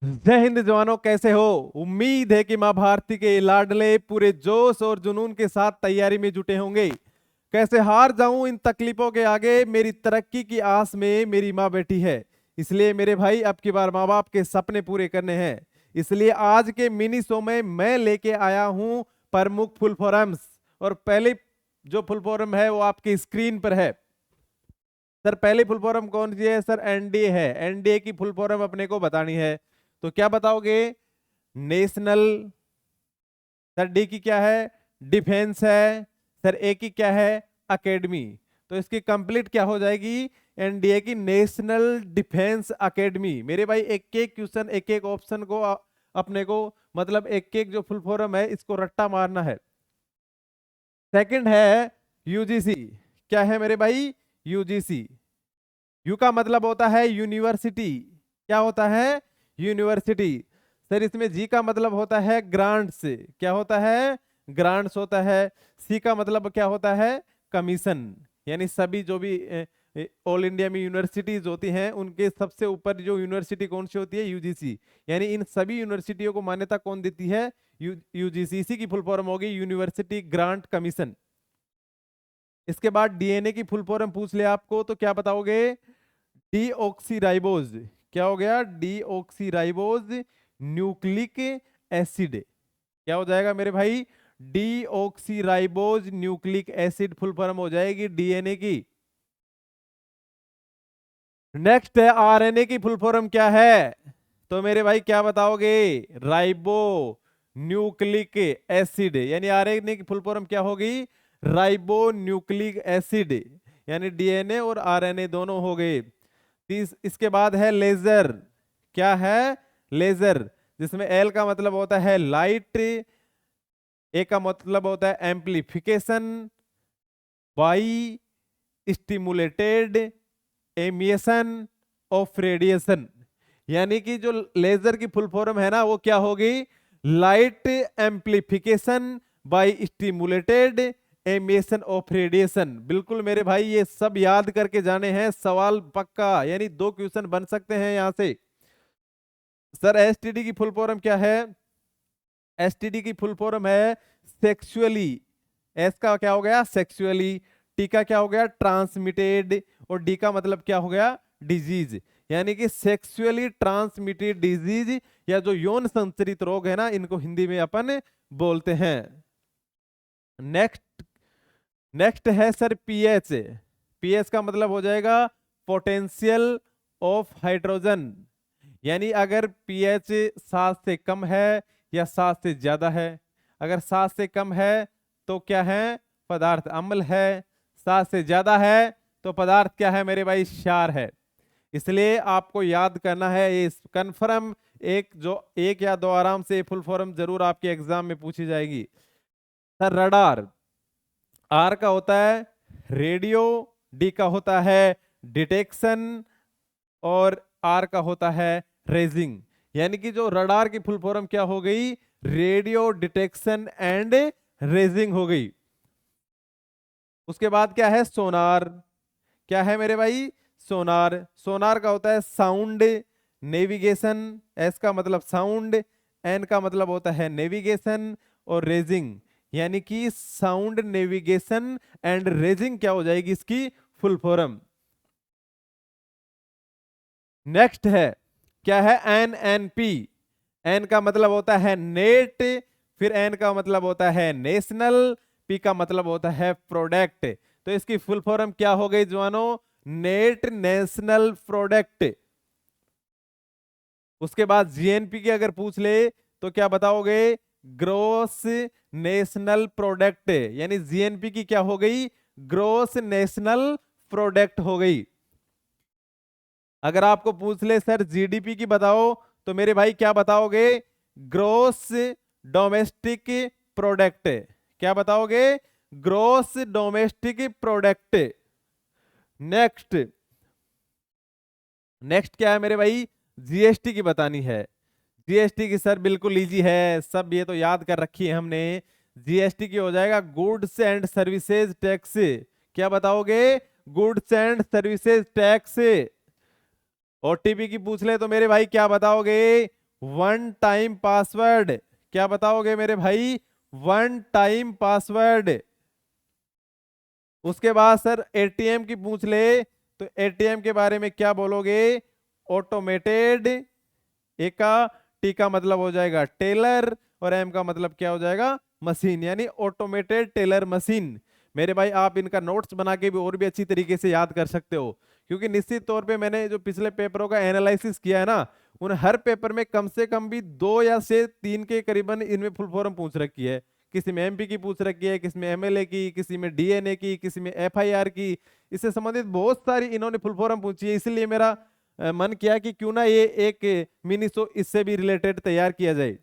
जय हिंद जवानों, कैसे हो? उम्मीद है कि माँ भारती के लाडले पूरे जोश और जुनून के साथ तैयारी में जुटे होंगे। कैसे हार जाऊं इन तकलीफों के आगे, मेरी तरक्की की आस में मेरी माँ बैठी है। इसलिए मेरे भाई, अब की बार माँ बाप के सपने पूरे करने हैं। इसलिए आज के मिनी शो में मैं लेके आया हूं प्रमुख फुल फॉर्म्स। और पहली जो फुल फॉर्म है वो आपकी स्क्रीन पर है। सर, पहली फुल फॉर्म कौन सी है? सर, एनडीए है। एनडीए की फुल फॉर्म अपने को बतानी है, तो क्या बताओगे? नेशनल। सर, डी की क्या है? डिफेंस है। सर, ए की क्या है? एकेडमी। तो इसकी कंप्लीट क्या हो जाएगी? एनडीए की नेशनल डिफेंस एकेडमी। मेरे भाई, एक एक क्वेश्चन, एक एक ऑप्शन को अपने को, मतलब एक एक जो फुल फॉर्म है इसको रट्टा मारना है। सेकंड है यूजीसी। क्या है मेरे भाई? यूजीसी। यू का मतलब होता है यूनिवर्सिटी। क्या होता है? यूनिवर्सिटी। सर, इसमें जी का मतलब होता है ग्रांट्स। क्या होता है? ग्रांट्स होता है। सी का मतलब क्या होता है? कमीशन। यानी सभी जो भी ऑल इंडिया में यूनिवर्सिटीज होती हैं उनके सबसे ऊपर जो यूनिवर्सिटी कौन सी होती है? यूजीसी। यानी इन सभी यूनिवर्सिटियों को मान्यता कौन देती है? यूजीसी। इसी की फुल फॉर्म होगी यूनिवर्सिटी ग्रांट कमीशन। इसके बाद डीएनए की फुल फॉर्म पूछ ले आपको, तो क्या बताओगे? डीऑक्सीराइबोज। क्या हो गया? Deoxyribose nucleic acid. क्या हो जाएगा मेरे भाई? Deoxyribose nucleic acid full form हो जाएगी डीएनए की। नेक्स्ट है आरएनए की फुल फॉर्म क्या है? तो मेरे भाई क्या बताओगे? Ribo nucleic acid. यानी आरएनए की फुल फॉर्म क्या होगी? Ribo nucleic acid. यानी डीएनए और आरएनए दोनों हो गए। इसके बाद है लेजर। क्या है? लेजर। जिसमें एल का मतलब होता है लाइट, ए का मतलब होता है amplification, by stimulated emission of radiation. यानी कि जो लेजर की फुल फॉर्म है ना, वो क्या होगी? Light amplification by stimulated emission of radiation. बिल्कुल मेरे भाई, ये सब याद करके जाने हैं, सवाल पक्का, यानी दो क्वेश्चन बन सकते हैं यहां से। सर, एसटीडी की फुल फॉर्म क्या है? एसटीडी की फुल फॉर्म है सेक्सुअली। एस का क्या हो गया? सेक्सुअली। टी का क्या हो गया? ट्रांसमिटेड। और डी का मतलब क्या हो गया? डिजीज। यानी कि सेक्सुअली ट्रांसमिटेड डिजीज, या जो यौन संचरित रोग है ना, इनको हिंदी में अपन बोलते हैं। नेक्स्ट नेक्स्ट है सर पीएच। पीएच का मतलब हो जाएगा पोटेंशियल ऑफ हाइड्रोजन। यानी अगर पीएच 7 से कम है या 7 से ज्यादा है। अगर 7 से कम है तो क्या है? पदार्थ अम्ल है। 7 से ज्यादा है तो पदार्थ क्या है मेरे भाई? क्षार है। इसलिए आपको याद करना है ये कन्फर्म। एक या दो आराम से फुल फॉर्म जरूर आपके एग्जाम में पूछी जाएगी। Sir, radar. आर का होता है रेडियो, डी का होता है डिटेक्शन, और आर का होता है रेजिंग। यानी कि जो रडार की फुल फॉर्म क्या हो गई? रेडियो डिटेक्शन एंड रेजिंग हो गई। उसके बाद क्या है? सोनार। क्या है मेरे भाई? सोनार। सोनार का होता है साउंड नेविगेशन। एस का मतलब साउंड, एन का मतलब होता है नेविगेशन, और रेजिंग। यानी कि साउंड नेविगेशन एंड रेजिंग क्या हो जाएगी इसकी फुल फॉर्म? नेक्स्ट है क्या है? एनएनपी। एन का मतलब होता है नेट, फिर एन का मतलब होता है नेशनल, पी का मतलब होता है प्रोडक्ट। तो इसकी फुल फॉर्म क्या हो गई जवानों? Net national product. उसके बाद जीएनपी की अगर पूछ ले तो क्या बताओगे? Gross national product. यानी जीएनपी की क्या हो गई? ग्रोस नेशनल प्रोडक्ट हो गई। अगर आपको पूछ ले सर जीडीपी की बताओ, तो मेरे भाई क्या बताओगे? Gross domestic product. क्या बताओगे? Gross domestic product. Next next क्या है मेरे भाई? जीएसटी की बतानी है। जीएसटी की सर बिल्कुल इजी है, सब ये तो याद कर रखी है हमने। जीएसटी की हो जाएगा गुड्स एंड सर्विसेज टैक्स। क्या बताओगे? Goods and services tax. OTP की पूछ ले तो मेरे भाई क्या बताओगे? One time password. क्या बताओगे मेरे भाई? One time password. उसके बाद सर एटीएम की पूछ ले तो एटीएम के बारे में क्या बोलोगे? ऑटोमेटेड। ए का टी का मतलब हो जाएगा टेलर और एम का मतलब क्या हो जाएगा? मशीन, यानी ऑटोमेटेड टेलर मशीन। मेरे भाई आप इनका नोट्स बना के भी और भी अच्छी तरीके से याद कर सकते हो, क्योंकि निश्चित तौर पे मैंने जो पिछले पेपरों का एनालिसिस किया है ना, उन हर पेपर में कम से कम भी 2 या से 3 के करीबन इनमें फुल फॉर्म पूछ रखी है। किसी में एमपी की पूछ रखी है, किसी में एमएलए की, किसी में डीएनए की, किसी में एफआईआर की। इससे संबंधित बहुत सारी इन्होंने फुल फॉर्म पूछी है, इसलिए मेरा मन किया कि क्यों ना ये एक मिनी शो इससे भी रिलेटेड तैयार किया जाए।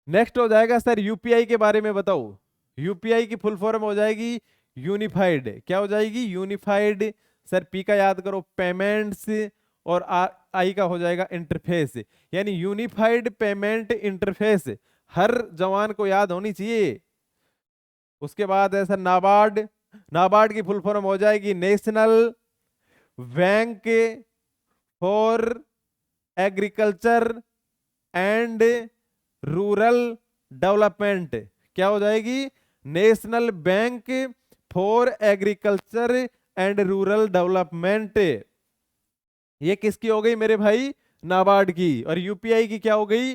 नेक्स्ट हो जाएगा सर यूपीआई के बारे में बताओ। यूपीआई की फुल फॉर्म हो जाएगी यूनिफाइड। क्या हो जाएगी? यूनिफाइड। सर पी का याद करो पेमेंट्स, और आई का हो जाएगा इंटरफेस, यानी यूनिफाइड पेमेंट इंटरफेस। हर जवान को याद होनी चाहिए। उसके बाद है सर नाबार्ड। नाबार्ड की फुल फॉर्म हो जाएगी national bank for agriculture and rural development. क्या हो जाएगी? National bank for agriculture and rural development. ये किसकी हो गई मेरे भाई? नाबार्ड की। और यूपीआई की क्या हो गई?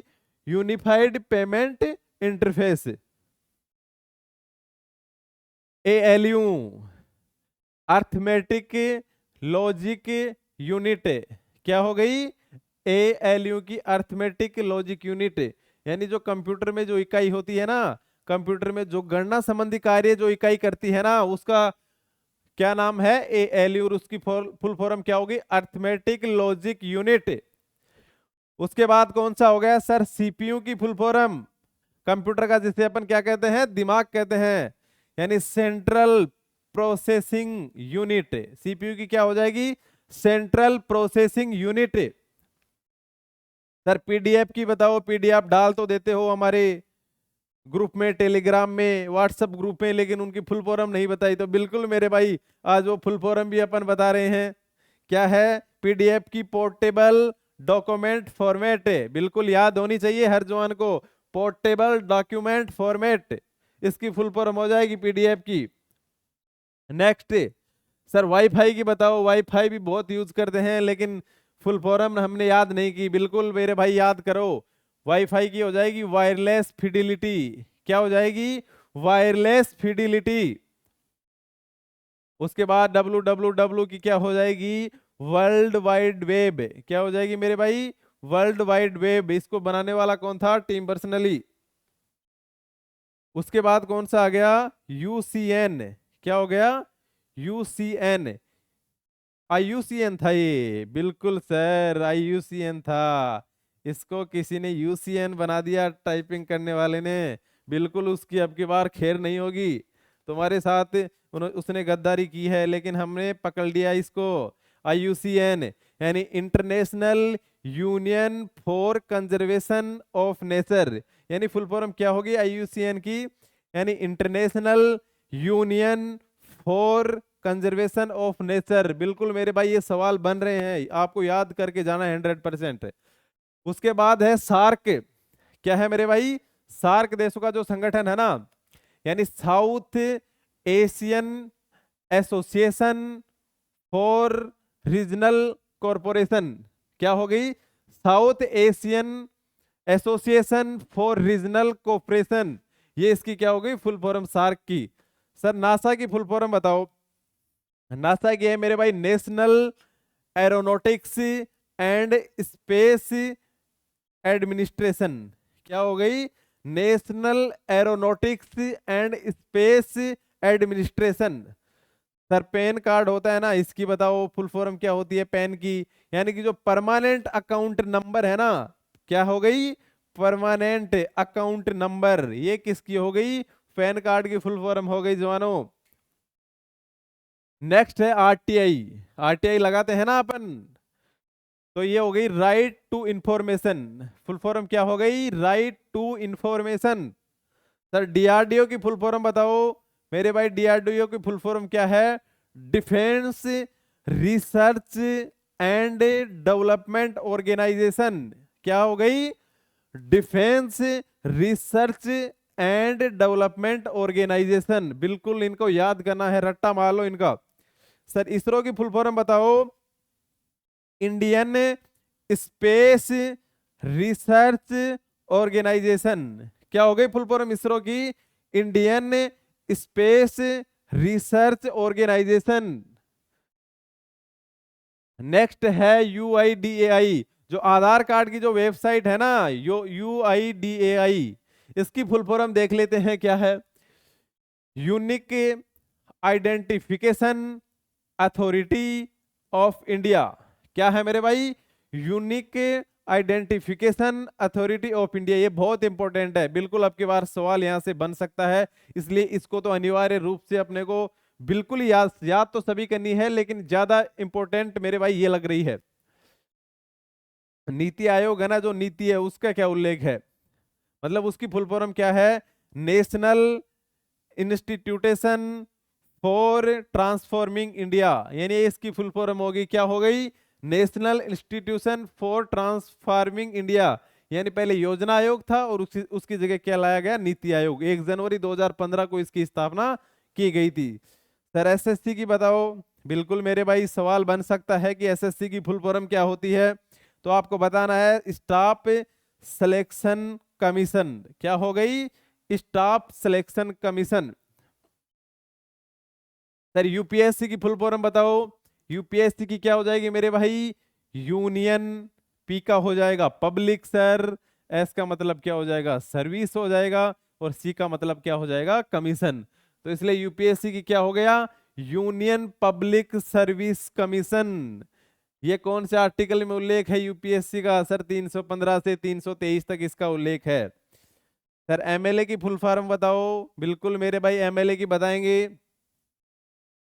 Unified payment interface. ALU arithmetic logic unit. क्या हो गई? एएलयू की अर्थमेटिक लॉजिक यूनिट, यानी जो कंप्यूटर में जो इकाई होती है ना, कंप्यूटर में जो गणना संबंधी कार्य जो इकाई करती है ना, उसका क्या नाम है? एएलयू। और उसकी फुल फॉर्म क्या होगी? Arithmetic logic unit. उसके बाद कौन सा हो गया सर? सीपीयू की फुल फॉर्म। कंप्यूटर का जिसे अपन क्या कहते हैं? दिमाग कहते हैं, यानी सेंट्रल प्रोसेसिंग यूनिट। सीपीयू की क्या हो जाएगी? Central processing unit. Sir PDF की बताओ। पीडीएफ डाल तो देते हो हमारे ग्रुप में, टेलीग्राम में, व्हाट्सएप ग्रुप में, लेकिन उनकी फुल फॉर्म नहीं बताई। तो बिल्कुल मेरे भाई आज वो फुल फॉर्म भी अपन बता रहे हैं। क्या है? पीडीएफ की पोर्टेबल डॉक्यूमेंट फॉर्मेट। बिल्कुल याद होनी चाहिए हर जवान को, पोर्टेबल डॉक्यूमेंट फॉर्मेट। इसकी फुल फॉर्म हो जाएगी पीडीएफ की। नेक्स्ट सर वाईफाई की बताओ। वाईफाई भी बहुत यूज करते हैं, लेकिन फुल फॉर्म हमने याद नहीं की। बिल्कुल मेरे भाई याद करो। वाईफाई की हो जाएगी वायरलेस फिडिलिटी। क्या हो जाएगी? Wireless fidelity. उसके बाद www की क्या हो जाएगी? World wide web. क्या हो जाएगी मेरे भाई? World wide web. इसको बनाने वाला कौन था? Tim Berners Lee. उसके बाद कौन सा आ गया? यूसीएन। क्या हो गया? यूसीएन। आईयूसीएन था ये। बिल्कुल सर, आईयूसीएन था। इसको किसी ने यूसीएन बना दिया टाइपिंग करने वाले ने। बिल्कुल उसकी अब की बार खैर नहीं होगी। तुम्हारे साथ उसने गद्दारी की है, लेकिन हमने पकड़ लिया इसको। आईयूसीएन यानी international union for conservation of nature, यानी फुल फॉर्म क्या होगी आईयूसीएन की? यानी international union for conservation of nature. बिल्कुल मेरे भाई ये सवाल बन रहे हैं, आपको याद करके जाना है 100%। उसके बाद है सार्क। क्या है मेरे भाई? सार्क देशों का जो संगठन है ना, यानी south Asian association for regional corporation. क्या हो गई? South Asian association for regional cooperation. ये इसकी क्या हो गई? फुल फॉर्म सार्क की। सर नासा की फुल फॉर्म बताओ। नासा की है मेरे भाई national aeronautics and space administration. क्या हो गई? National aeronautics and space administration. Sir pan card होता है ना, इसकी बताओ फुल फॉर्म क्या होती है पैन की? यानी कि जो परमानेंट अकाउंट नंबर है ना, क्या हो गई? Permanent account number. ये किसकी हो गई? पैन कार्ड की फुल फॉर्म हो गई जवानों। नेक्स्ट है आरटीआई। आरटीआई लगाते हैं ना अपन, तो ये हो गई right to information. Full form क्या हो गई? Right to information. Sir DRDO की फुल फॉर्म बताओ मेरे भाई। डीआरडीओ की फुल फॉर्म क्या है? Defence research and development organisation, क्या हो गई, defence research and development organisation. बिल्कुल इनको याद करना है, रट्टा मार लो इनका। सर इसरो की फुल फॉर्म बताओ। Indian space research organisation. क्या हो गई फुल फॉर्म इसरो की, Indian space research organisation. Next है यूआईडीएआई, जो आधार कार्ड की जो वेबसाइट है ना, यूआईडीएआई, इसकी फुल फॉर्म देख लेते हैं क्या है। Unique identification authority of India. क्या है मेरे भाई, unique identification authority of India. ये बहुत इंपॉर्टेंट है, बिल्कुल आपके बार सवाल यहां से बन सकता है, इसलिए इसको तो अनिवार्य रूप से अपने को बिल्कुल याद तो सभी करनी है, लेकिन ज्यादा इंपॉर्टेंट मेरे भाई ये लग रही है। नीति आयोग है ना, जो नीति है उसका क्या उल्लेख है, मतलब उसकी फुल फॉर्म क्या है, नेशनल इंस्टीट्यूटेशन फॉर ट्रांसफॉर्मिंग इंडिया, यानी इसकी फुल फॉर्म होगी, क्या हो गई, national institution for transforming India. यानी पहले योजना आयोग था और उसकी जगह क्या लाया गया, नीति आयोग। 1 जनवरी 2015 को इसकी स्थापना की गई थी। सर एसएससी की बताओ। बिल्कुल मेरे भाई सवाल बन सकता है कि एसएससी की फुल फॉर्म क्या होती है, तो आपको बताना है स्टाफ सिलेक्शन कमीशन। क्या हो गई, staff selection commission. Sir UPSC की फुल फॉर्म बताओ। यूपीएससी की क्या हो जाएगी मेरे भाई, यूनियन, पी का हो जाएगा पब्लिक सर, एस का मतलब क्या हो जाएगा, सर्विस हो जाएगा, और सी का मतलब क्या हो जाएगा, कमीशन। तो इसलिए यूपीएससी की क्या हो गया, यूनियन पब्लिक सर्विस कमीशन। ये कौन से आर्टिकल में उल्लेख है यूपीएससी का, सर 315 से 323 तक इसका उल्लेख है। सर एमएलए की फुल फॉर्म बताओ। बिल्कुल मेरे भाई एमएलए की बताएंगे,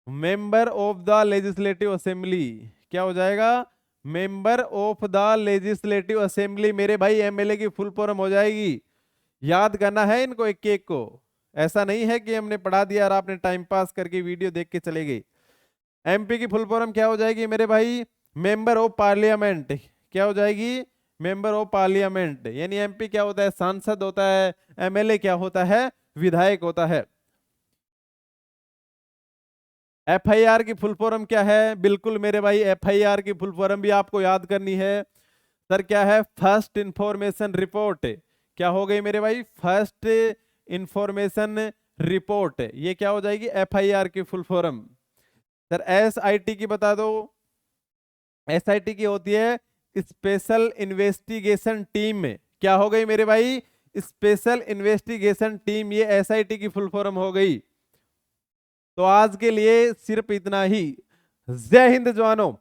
member of the legislative assembly. क्या हो जाएगा, member of the legislative assembly. मेरे भाई एमएलए की फुल फॉर्म हो जाएगी, याद करना है इनको एक एक को। ऐसा नहीं है कि हमने पढ़ा दिया और आपने टाइम पास करके वीडियो देख के चले गए। एमपी की फुल फॉर्म क्या हो जाएगी मेरे भाई, मेंबर ऑफ पार्लियामेंट। क्या हो जाएगी, मेंबर ऑफ पार्लियामेंट। यानी एमपी क्या होता है, सांसद होता है, एमएलए क्या होता है, विधायक होता है। एफआईआर की फुल फॉर्म क्या है, बिल्कुल मेरे भाई एफआईआर की फुल फॉर्म भी आपको याद करनी है। सर क्या है, फर्स्ट इंफॉर्मेशन रिपोर्ट। क्या हो गई मेरे भाई, फर्स्ट इंफॉर्मेशन रिपोर्ट। ये क्या हो जाएगी, एफआईआर की फुल फॉर्म। सर एसआईटी की बता दो। एसआईटी की होती है स्पेशल इन्वेस्टिगेशन टीम। क्या हो गई मेरे भाई, स्पेशल इन्वेस्टिगेशन टीम, ये एसआईटी की फुल फॉर्म हो गई। तो आज के लिए सिर्फ इतना ही। जय हिंद जवानों।